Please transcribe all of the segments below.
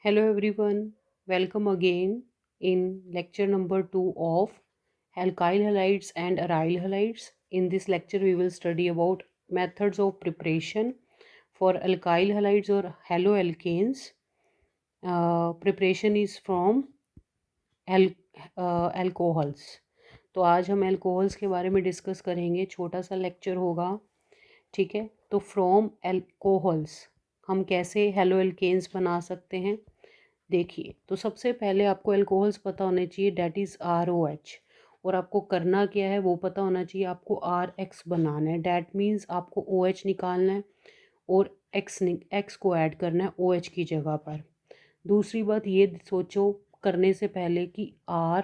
Hello everyone, welcome again in lecture number 2 of alkyl halides and aryl halides. In this lecture we will study about methods of preparation for alkyl halides or haloalkanes. Preparation is from alcohols. तो आज हम alcohols के बारे में discuss करेंगे, छोटा सा lecture होगा। ठीक है, तो फ्रॉम अल्कोहल्स हम कैसे हेलोएल्केन्स बना सकते हैं। देखिए, तो सबसे पहले आपको अल्कोहल्स पता होने चाहिए, डैट इज़ ROH। और आपको करना क्या है वो पता होना चाहिए। आपको RX बनाना है, डैट मीन्स आपको OH निकालना है और X को ऐड करना है OH की जगह पर। दूसरी बात ये सोचो करने से पहले कि R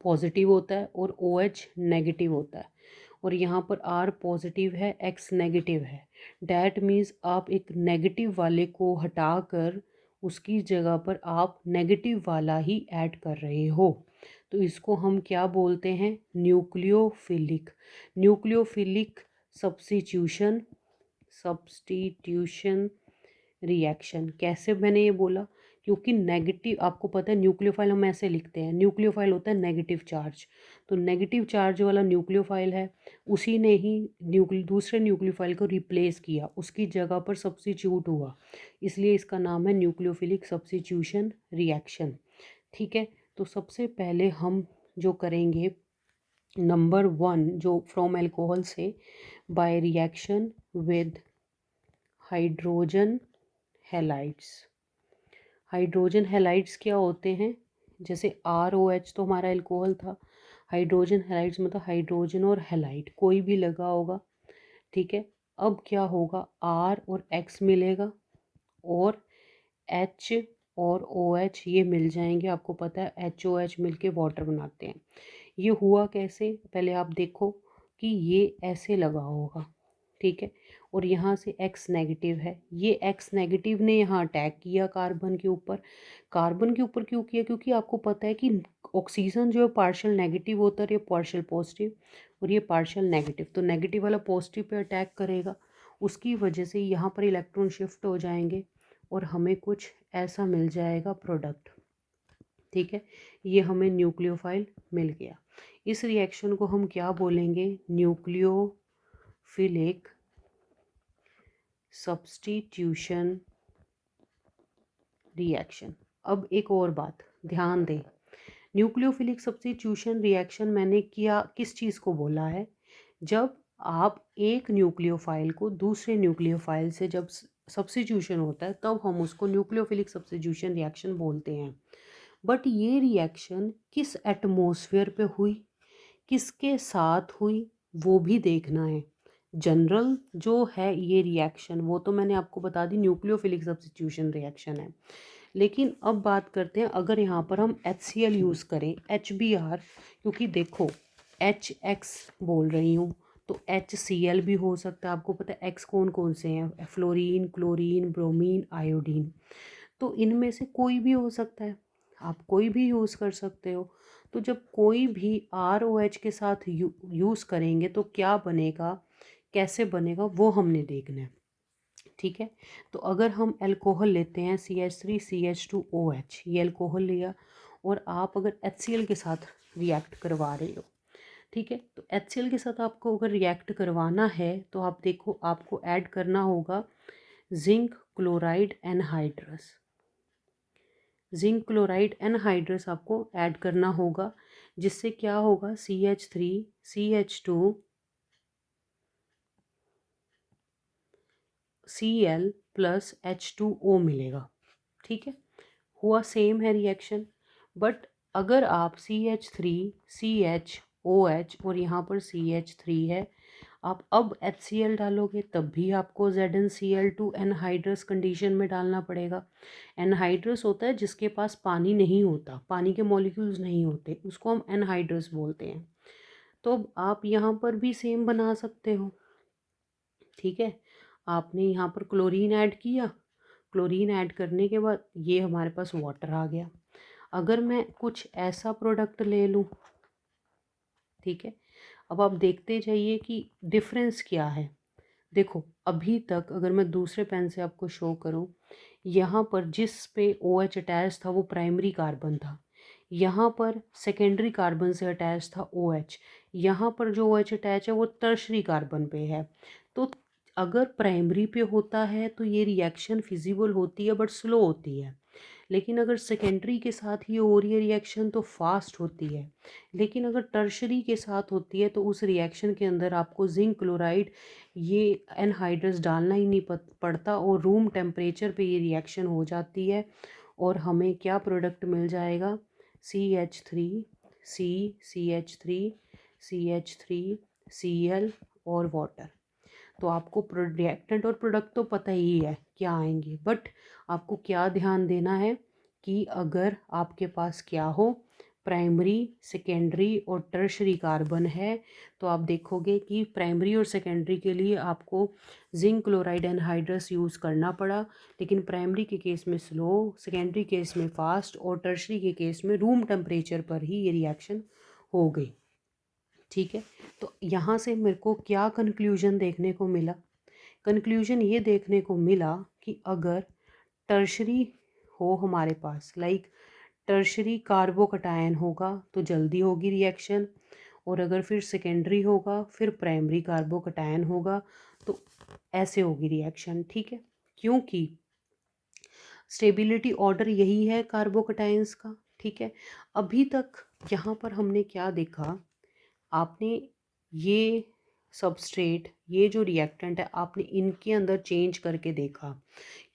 पॉजिटिव होता है और OH नेगेटिव होता है, और यहाँ पर R पॉजिटिव है, X नेगेटिव है। डैट मीन्स आप एक नेगेटिव वाले को हटाकर उसकी जगह पर आप नेगेटिव वाला ही ऐड कर रहे हो। तो इसको हम क्या बोलते हैं? Nucleophilic. Nucleophilic substitution substitution reaction. कैसे मैंने ये बोला? क्योंकि नेगेटिव, आपको पता है न्यूक्लियोफाइल हम ऐसे लिखते हैं, न्यूक्लियोफाइल होता है नेगेटिव चार्ज। तो नेगेटिव चार्ज वाला न्यूक्लियोफाइल है, उसी ने ही दूसरे न्यूक्लियोफाइल को रिप्लेस किया, उसकी जगह पर सब्स्टिट्यूट हुआ, इसलिए इसका नाम है न्यूक्लियोफिलिक सब्स्टिट्यूशन रिएक्शन। ठीक है, तो सबसे पहले हम जो करेंगे, नंबर 1 जो फ्रॉम अल्कोहल से, bye reaction with hydrogen halides. Hydrogen halides क्या होते हैं? जैसे ROH तो हमारा अल्कोहल था, हाइड्रोजन हैलाइड्स मतलब हाइड्रोजन और हैलाइड कोई भी लगा होगा। ठीक है, अब क्या होगा, R और X मिलेगा और H और OH ये मिल जाएंगे। आपको पता है HOH मिलके वाटर बनाते हैं। ये हुआ कैसे, पहले आप देखो कि ये ऐसे लगा होगा। ठीक है, और यहाँ से X नेगेटिव है, ये X नेगेटिव ने यहाँ अटैक किया कार्बन के ऊपर। कार्बन के ऊपर क्यों किया? क्योंकि आपको पता है कि ऑक्सीजन जो है पार्शियल नेगेटिव होता है, ये पार्शियल पॉजिटिव, और ये पार्शियल नेगेटिव। तो नेगेटिव वाला पॉजिटिव पे अटैक करेगा, उसकी वजह से यहाँ पर इलेक्ट्रॉन शिफ्ट हो जाएंगे और हमें कुछ ऐसा मिल जाएगा प्रोडक्ट। ठीक है, ये हमें न्यूक्लियोफाइल मिल गया। इस रिएक्शन को हम क्या बोलेंगे? Nucleophilic substitution reaction. अब एक और बात ध्यान दें, न्यूक्लियोफिलिक सब्स्टिट्यूशन रिएक्शन मैंने किया किस चीज़ को बोला है? जब आप एक न्यूक्लियोफाइल को दूसरे न्यूक्लियोफाइल से जब सब्स्टिट्यूशन होता है, तब हम उसको न्यूक्लियोफिलिक सब्स्टिट्यूशन रिएक्शन बोलते हैं। बट ये रिएक्शन किस एटमॉस्फेयर पे हुई, किसके साथ हुई, वो भी देखना है। जनरल जो है ये रिएक्शन, वो तो मैंने आपको बता दी, न्यूक्लियोफिलिक सब्स्टिट्यूशन रिएक्शन है। लेकिन अब बात करते हैं, अगर यहाँ पर हम HCl यूज़ करें, HBr, क्योंकि देखो HX बोल रही हूँ तो HCl भी हो सकता है। आपको पता है X कौन कौन से हैं? Fluorine, chlorine, bromine, iodine. तो इनमें से कोई भी हो सकता है, आप कोई भी यूज़ कर सकते हो। तो जब कोई भी ROH के साथ यूज़ करेंगे तो क्या बनेगा, कैसे बनेगा, वो हमने देखना है। ठीक है, तो अगर हम अल्कोहल लेते हैं CH3CH2OH, ये अल्कोहल लिया, और आप अगर HCl के साथ रिएक्ट करवा रहे हो, ठीक है, तो HCl के साथ आपको अगर रिएक्ट करवाना है तो आप देखो, आपको ऐड करना होगा zinc chloride anhydrous. Zinc chloride anhydrous आपको ऐड करना होगा, जिससे क्या होगा, CH3CH2Cl+H2O मिलेगा। ठीक है, हुआ सेम है रिएक्शन। बट अगर आप CH3CHOH और यहाँ पर CH3 है, आप अब HCl डालोगे तब भी आपको ZnCl2 एनहाइड्रस कंडीशन में डालना पड़ेगा। एनहाइड्रस होता है जिसके पास पानी नहीं होता, पानी के मॉलिक्यूल्स नहीं होते, उसको हम एनहाइड्रस बोलते हैं। तो अब आप यहाँ पर भी सेम बना सकते हो। ठीक है, आपने यहाँ पर क्लोरीन ऐड किया, क्लोरीन ऐड करने के बाद ये हमारे पास वाटर आ गया। अगर मैं कुछ ऐसा प्रोडक्ट ले लूँ, ठीक है, अब आप देखते जाइए कि डिफरेंस क्या है। देखो अभी तक अगर मैं दूसरे पेन से आपको शो करूं, यहाँ पर जिस पे ओ एच अटैच था वो प्राइमरी कार्बन था, यहाँ पर सेकेंडरी कार्बन से अटैच था ओ एच, यहाँ पर जो ओ एच अटैच है वो टर्शरी कार्बन पे है। तो अगर प्राइमरी पे होता है तो ये रिएक्शन फिजिबल होती है बट स्लो होती है, लेकिन अगर सेकेंडरी के साथ ही हो रही है रिएक्शन तो फास्ट होती है। लेकिन अगर टर्शरी के साथ होती है तो उस रिएक्शन के अंदर आपको जिंक क्लोराइड ये एनहाइड्रस डालना ही नहीं पड़ता और रूम टेम्परेचर पे ये रिएक्शन हो जाती है और हमें क्या प्रोडक्ट मिल जाएगा, CH3 CH3 CH3 Cl और वाटर। तो आपको रिएक्टेंट और प्रोडक्ट तो पता ही है क्या आएंगे, बट आपको क्या ध्यान देना है कि अगर आपके पास क्या हो, प्राइमरी सेकेंडरी और टर्शरी कार्बन है, तो आप देखोगे कि प्राइमरी और सेकेंडरी के लिए आपको जिंक क्लोराइड एनहाइड्रस यूज़ करना पड़ा, लेकिन प्राइमरी के केस में स्लो, सेकेंडरी केस में फास्ट और टर्शरी के केस में रूम टेम्परेचर पर ही ये रिएक्शन हो गई। ठीक है, तो यहाँ से मेरे को क्या कंक्लूजन देखने को मिला, कंक्लूजन ये देखने को मिला कि अगर टर्शरी हो हमारे पास, लाइक टर्शरी कार्बोकटायन होगा तो जल्दी होगी रिएक्शन, और अगर फिर सेकेंडरी होगा फिर प्राइमरी कार्बोकटायन होगा तो ऐसे होगी रिएक्शन। ठीक है, क्योंकि स्टेबिलिटी ऑर्डर यही है कार्बोकटायंस का। ठीक है, अभी तक यहाँ पर हमने क्या देखा, आपने ये सबस्ट्रेट, ये जो रिएक्टेंट है, आपने इनके अंदर चेंज करके देखा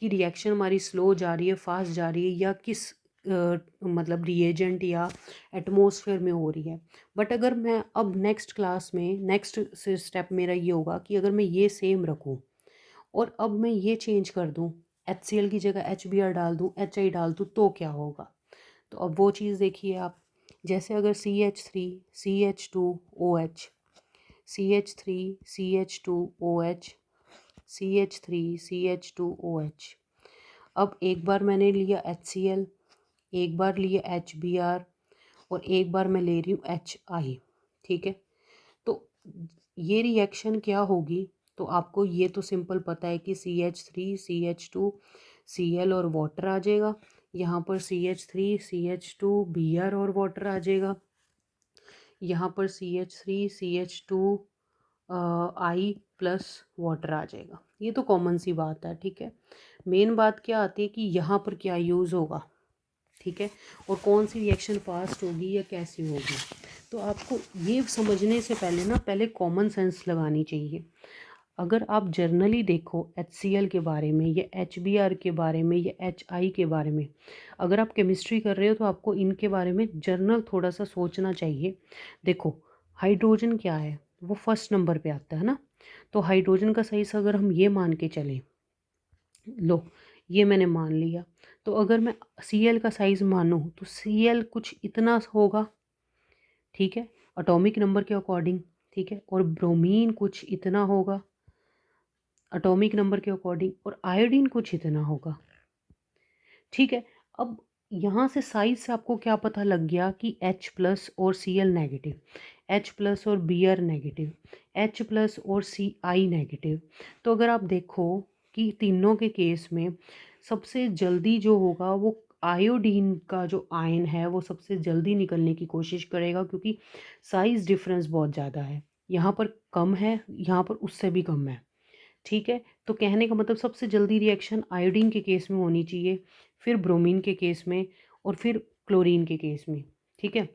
कि रिएक्शन हमारी स्लो जा रही है, फास्ट जा रही है, या किस मतलब रिएजेंट या एटमॉस्फेयर में हो रही है। बट अगर मैं अब नेक्स्ट क्लास में नेक्स्ट स्टेप मेरा ये होगा कि अगर मैं ये सेम रखूँ और अब मैं ये चेंज कर दूँ, HCl की जगह HBr डाल दूँ, HI डाल दूँ, तो क्या होगा। तो अब वो चीज़ देखिए आप, जैसे अगर CH3 CH2OH CH3 CH2OH CH3 CH2OH, अब एक बार मैंने लिया HCl, एक बार लिया HBr और एक बार मैं ले रही हूँ HI। ठीक है, तो ये रिएक्शन क्या होगी, तो आपको ये तो सिंपल पता है कि CH3 CH2 Cl और वाटर आ जाएगा, यहाँ पर CH3 CH2 Br और वाटर आ जाएगा, यहाँ पर CH3 CH2 I plus water आ जाएगा। ये तो कॉमन सी बात है। ठीक है, मेन बात क्या आती है कि यहाँ पर क्या यूज़ होगा। ठीक है, और कौन सी रिएक्शन फास्ट होगी या कैसी होगी। तो आपको ये समझने से पहले ना, पहले कॉमन सेंस लगानी चाहिए। अगर आप जर्नली देखो HCl के बारे में या HBr के बारे में या HI के बारे में, अगर आप केमिस्ट्री कर रहे हो तो आपको इनके बारे में जर्नल थोड़ा सा सोचना चाहिए। देखो हाइड्रोजन क्या है, वो फर्स्ट नंबर पे आता है ना, तो हाइड्रोजन का साइज अगर हम ये मान के चलें, लो ये मैंने मान लिया, तो अगर मैं Cl का साइज़ मानूँ तो Cl कुछ इतना होगा। ठीक है, एटॉमिक नंबर के अकॉर्डिंग। ठीक है, और ब्रोमीन कुछ इतना होगा एटॉमिक नंबर के अकॉर्डिंग, और आयोडीन कुछ इतना होगा। ठीक है, अब यहाँ से साइज से आपको क्या पता लग गया कि H प्लस और Cl नेगेटिव, H प्लस और Br नेगेटिव, H प्लस और Ci नेगेटिव। तो अगर आप देखो कि तीनों के केस में सबसे जल्दी जो होगा वो आयोडीन का जो आयन है वो सबसे जल्दी निकलने की कोशिश करेगा, क्योंकि साइज़ डिफरेंस बहुत ज़्यादा है, यहाँ पर कम है, यहाँ पर उससे भी कम है। ठीक है, तो कहने का मतलब सबसे जल्दी रिएक्शन आयोडीन के केस में होनी चाहिए, फिर ब्रोमीन के केस में, और फिर क्लोरीन के केस में। ठीक है,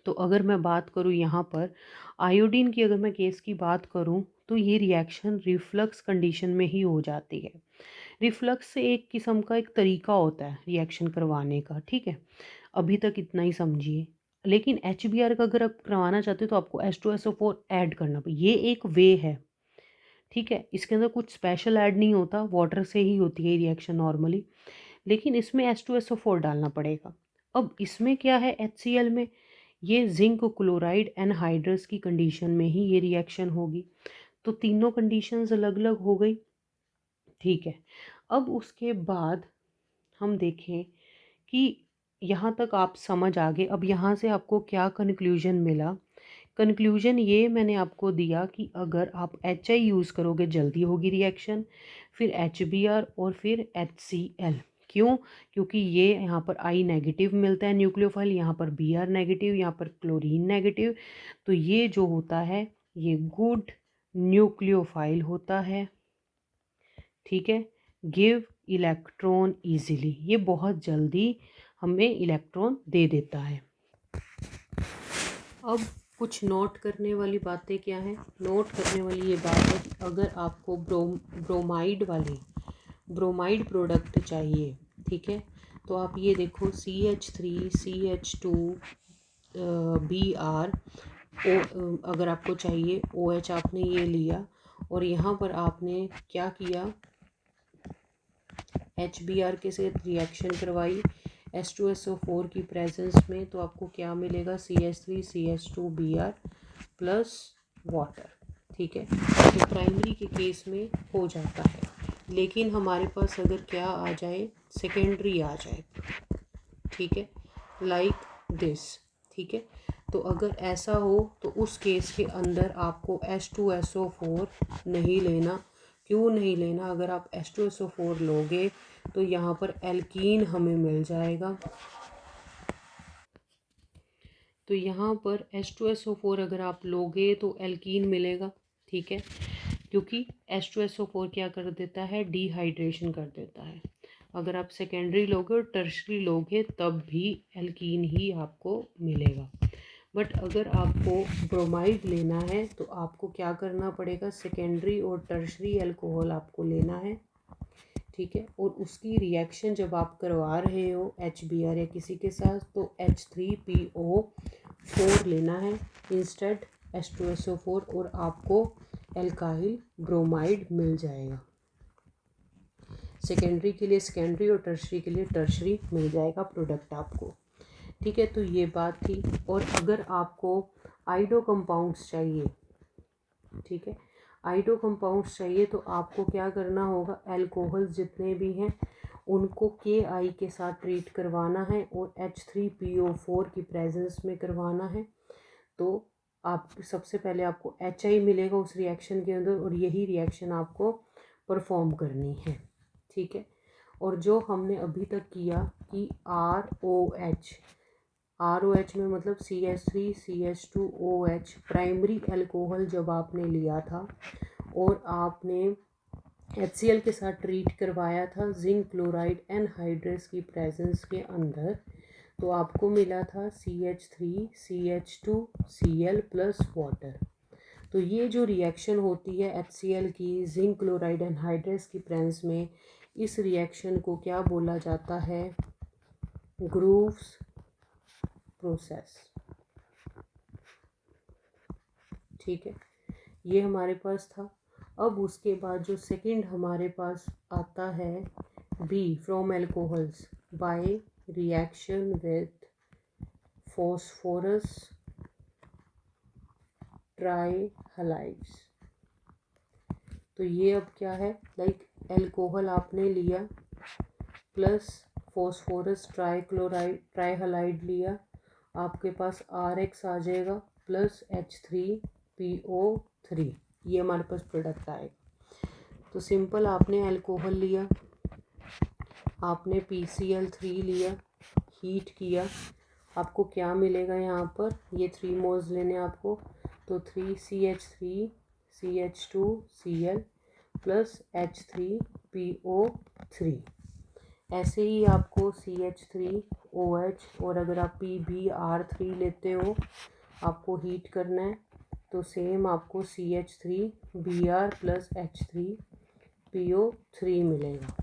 तो अगर मैं बात करूँ यहाँ पर आयोडीन की, अगर मैं केस की बात करूँ तो ये रिएक्शन रिफ्लक्स कंडीशन में ही हो जाती है। रिफ्लक्स से एक किस्म का एक तरीका होता है रिएक्शन करवाने का। ठीक है, अभी तक इतना ही समझिए। लेकिन HBr का अगर आप करवाना चाहते हो तो आपको H2SO4 ऐड करना पड़ेगा, ये एक वे है। ठीक है, इसके अंदर कुछ स्पेशल ऐड नहीं होता, वाटर से ही होती है रिएक्शन नॉर्मली, लेकिन इसमें H2SO4 डालना पड़ेगा। अब इसमें क्या है, HCl में ये जिंक क्लोराइड एनहाइड्रस की कंडीशन में ही ये रिएक्शन होगी, तो तीनों कंडीशंस अलग अलग हो गई। ठीक है, अब उसके बाद हम देखें कि यहाँ तक आप समझ आ गए। अब यहाँ से आपको क्या कंक्लूजन मिला, कंक्लूजन ये मैंने आपको दिया कि अगर आप HI यूज़ करोगे जल्दी होगी रिएक्शन, फिर HBr और फिर HCl। क्यों? क्योंकि ये यहाँ पर I नेगेटिव मिलता है न्यूक्लियोफाइल, यहाँ पर Br नेगेटिव, यहाँ पर क्लोरीन नेगेटिव। तो ये जो होता है ये गुड न्यूक्लियोफाइल होता है, ठीक है। गिव इलेक्ट्रॉन इजीली, ये बहुत जल्दी हमें इलेक्ट्रॉन दे देता है। अब कुछ नोट करने वाली बातें क्या हैं? नोट करने वाली ये बात है कि अगर आपको ब्रोमाइड प्रोडक्ट चाहिए, ठीक है, तो आप ये देखो CH3 CH2 Br अगर आपको चाहिए, OH आपने ये लिया और यहाँ पर आपने क्या किया, HBr के साथ रिएक्शन करवाई H2SO4 की प्रेजेंस में, तो आपको क्या मिलेगा, CH3 CH2 Br plus water, ठीक है। तो प्राइमरी के केस में हो जाता है, लेकिन हमारे पास अगर क्या आ जाए, सेकेंडरी आ जाए, ठीक है, लाइक दिस, ठीक है। तो अगर ऐसा हो तो उस केस के अंदर आपको H2SO4 नहीं लेना। क्यों नहीं लेना? अगर आप H2SO4 लोगे तो यहाँ पर एल्कीन हमें मिल जाएगा। तो यहाँ पर H2SO4 अगर आप लोगे तो एल्कीन मिलेगा, ठीक है, क्योंकि H2SO4 क्या कर देता है, डिहाइड्रेशन कर देता है। अगर आप सेकेंडरी लोगे और टर्शरी लोगे तब भी एल्कीन ही आपको मिलेगा। बट अगर आपको ब्रोमाइड लेना है तो आपको क्या करना पड़ेगा, सेकेंडरी और टर्शरी अल्कोहल आपको लेना है, ठीक है। और उसकी रिएक्शन जब आप करवा रहे हो HBr या किसी के साथ, तो H3PO4 लेना है इंस्टेड H2SO4 और आपको एल्काइल ब्रोमाइड मिल जाएगा। सेकेंडरी के लिए सेकेंडरी और टर्शरी के लिए टर्शरी मिल जाएगा प्रोडक्ट आपको, ठीक है। तो ये बात थी। और अगर आपको आइडो कंपाउंड्स चाहिए, ठीक है, आइडो कंपाउंड्स चाहिए तो आपको क्या करना होगा, अल्कोहल्स जितने भी हैं उनको KI के साथ ट्रीट करवाना है और H3PO4 की प्रेजेंस में करवाना है। तो आप सबसे पहले आपको HI मिलेगा उस रिएक्शन के अंदर और यही रिएक्शन आपको परफॉर्म करनी है, ठीक है। और जो हमने अभी तक किया कि ROH में मतलब CH3 CH2OH प्राइमरी अल्कोहल जब आपने लिया था और आपने HCl के साथ ट्रीट करवाया था जिंक क्लोराइड एनहाइड्रस की प्रेजेंस के अंदर, तो आपको मिला था CH3 CH2Cl प्लस वाटर। तो ये जो रिएक्शन होती है HCl की जिंक क्लोराइड एनहाइड्रस की प्रेजेंस में, इस रिएक्शन को क्या बोला जाता है, ग्रूव्स प्रोसेस, ठीक है। ये हमारे पास था। अब उसके बाद जो सेकंड हमारे पास आता है B from alcohols by reaction with phosphorus trihalides. तो ये अब क्या है, लाइक एल्कोहल आपने लिया प्लस फॉस्फोरस ट्राइहलाइड लिया, आपके पास RX आ जाएगा प्लस H3PO3, ये हमारे पास प्रोडक्ट आएगा। तो सिंपल आपने अल्कोहल लिया, आपने PCl3 लिया, हीट किया, आपको क्या मिलेगा यहाँ पर, ये 3 मोल्स लेने आपको, तो 3CH3 CH2Cl प्लस H3PO3। ऐसे ही आपको CH3OH और अगर आप PBr3 लेते हो आपको हीट करना है, तो सेम आपको CH3Br प्लस H3PO3 मिलेगा।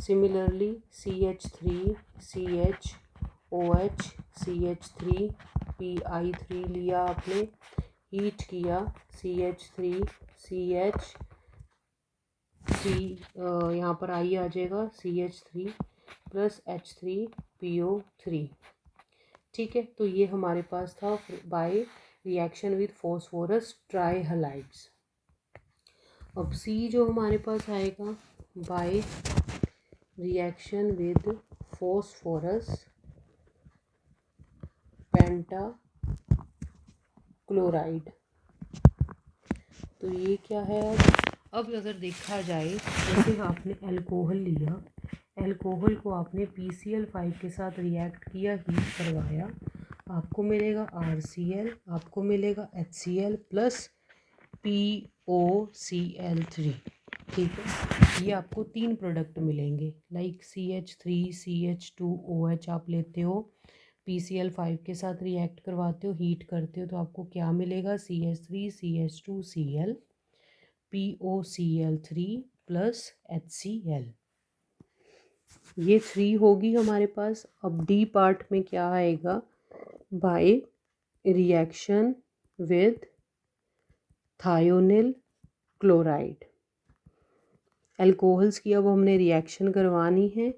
सिमिलरली CH3CHOH CH3Pi3 लिया आपने, हीट किया, CH3CH यहाँ पर आई आ जाएगा CH3 प्लस H3PO3, ठीक है। तो ये हमारे पास था बाय रिएक्शन विद फॉस्फोरस ट्राइहलाइड्स। अब C जो हमारे पास आएगा bye reaction with phosphorus penta chloride. तो ये क्या है अब अगर देखा जाए, जैसे आपने अल्कोहल लिया, अल्कोहल को आपने PCl5 के साथ रिएक्ट किया, हीट करवाया, आपको मिलेगा RCl, आपको मिलेगा HCl प्लस POCl3। ठीक है, ये आपको 3 प्रोडक्ट मिलेंगे, लाइक CH3 CH2OH आप लेते हो, PCl5 के साथ रिएक्ट करवाते हो, हीट करते हो, तो आपको क्या मिलेगा, CH3 CH2Cl POCl3 plus HCl। ये 3 होगी हमारे पास। अब डी पार्ट में क्या आएगा, bye reaction with thionyl chloride. Alcohols की अब हमने रिएक्शन करवानी है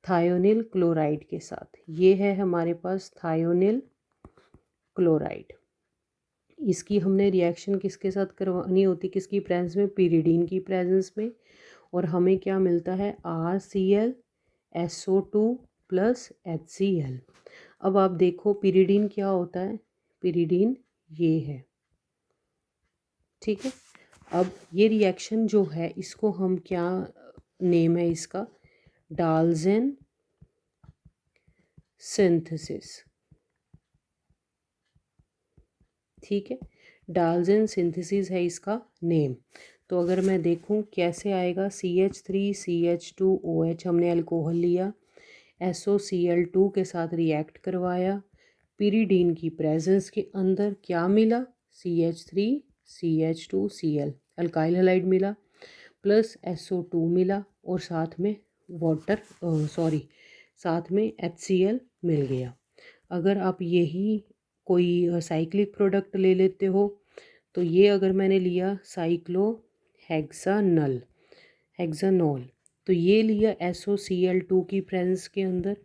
थायोनिल क्लोराइड के साथ। ये है हमारे पास थायोनिल क्लोराइड। इसकी हमने रिएक्शन किसके साथ करवानी होती, किसकी प्रेजेंस में, पिरिडीन की प्रेजेंस में। और हमें क्या मिलता है, RClSO2 प्लस HCl। अब आप देखो पिरिडीन क्या होता है, पिरिडीन ये है। ठीक है, अब ये रिएक्शन जो है इसको हम क्या नेम है इसका, डाल्टन सिंथेसिस। ठीक है, डाल्टन सिंथेसिस है इसका नेम। तो अगर मैं देखूं कैसे आएगा, CH3 CH2OH हमने अल्कोहल लिया, SOCl2 के साथ रिएक्ट करवाया, पिरिडीन की प्रेजेंस के अंदर क्या मिला, CH3 CH2Cl अल्काइल हैलाइड मिला, प्लस SO2 मिला, और साथ में वाटर साथ में HCl मिल गया। अगर आप यही कोई साइक्लिक प्रोडक्ट ले लेते हो, तो ये अगर मैंने लिया हेक्सानॉल, तो ये लिया SOCl2 की प्रेजेंस के अंदर,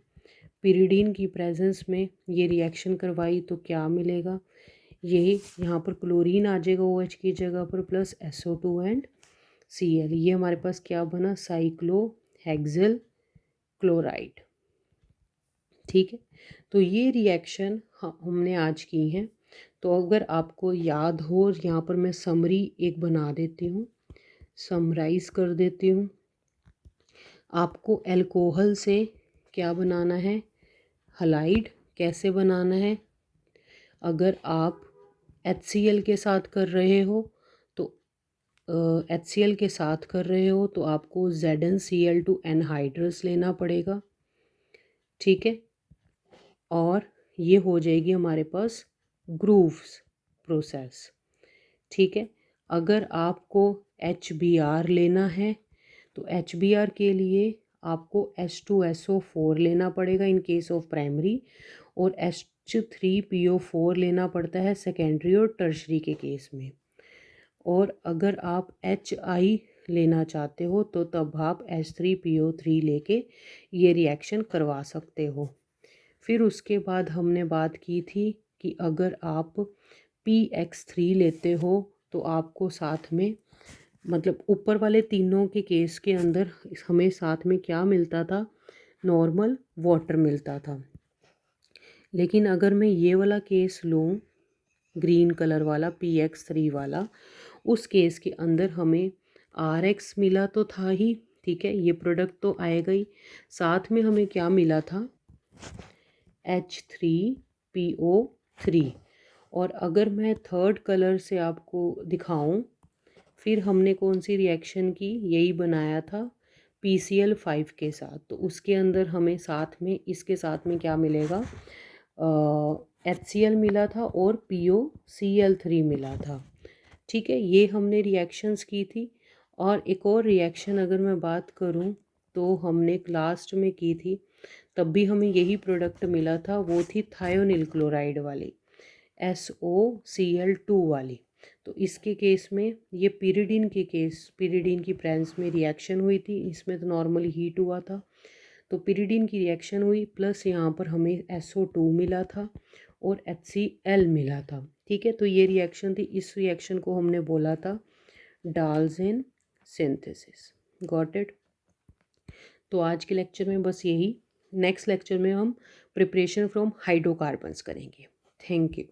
पिरिडीन की प्रेजेंस में ये रिएक्शन करवाई, तो क्या मिलेगा, ये यहाँ पर क्लोरीन आ जाएगा OH की जगह पर, प्लस SO2 एंड Cl। ये हमारे पास क्या बना, साइक्लोहेक्सिल क्लोराइड। ठीक है, तो ये रिएक्शन हमने आज की हैं। तो अगर आपको याद हो, यहाँ पर मैं समरी एक बना देती हूँ, समराइज कर देती हूँ। आपको अल्कोहल से क्या बनाना है, हलाइड कैसे बनाना है। अगर आप HCl के साथ कर रहे हो तो HCl के साथ कर रहे हो तो आपको ZnCl2 एनहाइड्रस लेना पड़ेगा। ठीक है, और ये हो जाएगी हमारे पास ग्रूव्स प्रोसेस। ठीक है, अगर आपको HBr लेना है तो HBr के लिए आपको H2SO4 लेना पड़ेगा इन केस ऑफ प्राइमरी, और H3PO4 लेना पड़ता है सेकेंडरी और टर्शरी के केस में। और अगर आप HI लेना चाहते हो तो तब आप H3PO3 लेके ये रिएक्शन करवा सकते हो। फिर उसके बाद हमने बात की थी कि अगर आप PX3 लेते हो तो आपको साथ में, मतलब ऊपर वाले तीनों के केस के अंदर हमें साथ में क्या मिलता था, नॉर्मल वाटर मिलता था। लेकिन अगर मैं ये वाला केस लूँ, ग्रीन कलर वाला PX3 वाला, उस केस के अंदर हमें RX मिला तो था ही, ठीक है, ये प्रोडक्ट तो आएगा ही, साथ में हमें क्या मिला था, H3PO3। और अगर मैं थर्ड कलर से आपको दिखाऊं, फिर हमने कौन सी रिएक्शन की, यही बनाया था PCl5 के साथ, तो उसके अंदर हमें साथ में इसके साथ में क्या मिलेगा, HCl मिला था और POCl3 मिला था। ठीक है, ये हमने रिएक्शंस की थी। और एक और रिएक्शन अगर मैं बात करूं तो हमने लास्ट में की थी, तब भी हमें यही प्रोडक्ट मिला था, वो थी थायोनिल क्लोराइड वाली, SOCl2 वाली। तो इसके केस में ये पिरिडीन की प्रेजेंस में रिएक्शन हुई थी, इसमें तो नॉर्मली हीट हुआ था, तो पिरिडीन की रिएक्शन हुई, प्लस यहाँ पर हमें SO2 मिला था और HCl मिला था। ठीक है, तो ये रिएक्शन थी, इस रिएक्शन को हमने बोला था डाल्टन सिंथेसिस। Got it. तो आज के लेक्चर में बस यही, नेक्स्ट लेक्चर में हम प्रिपरेशन फ्रॉम हाइड्रोकार्बन्स करेंगे। Thank you.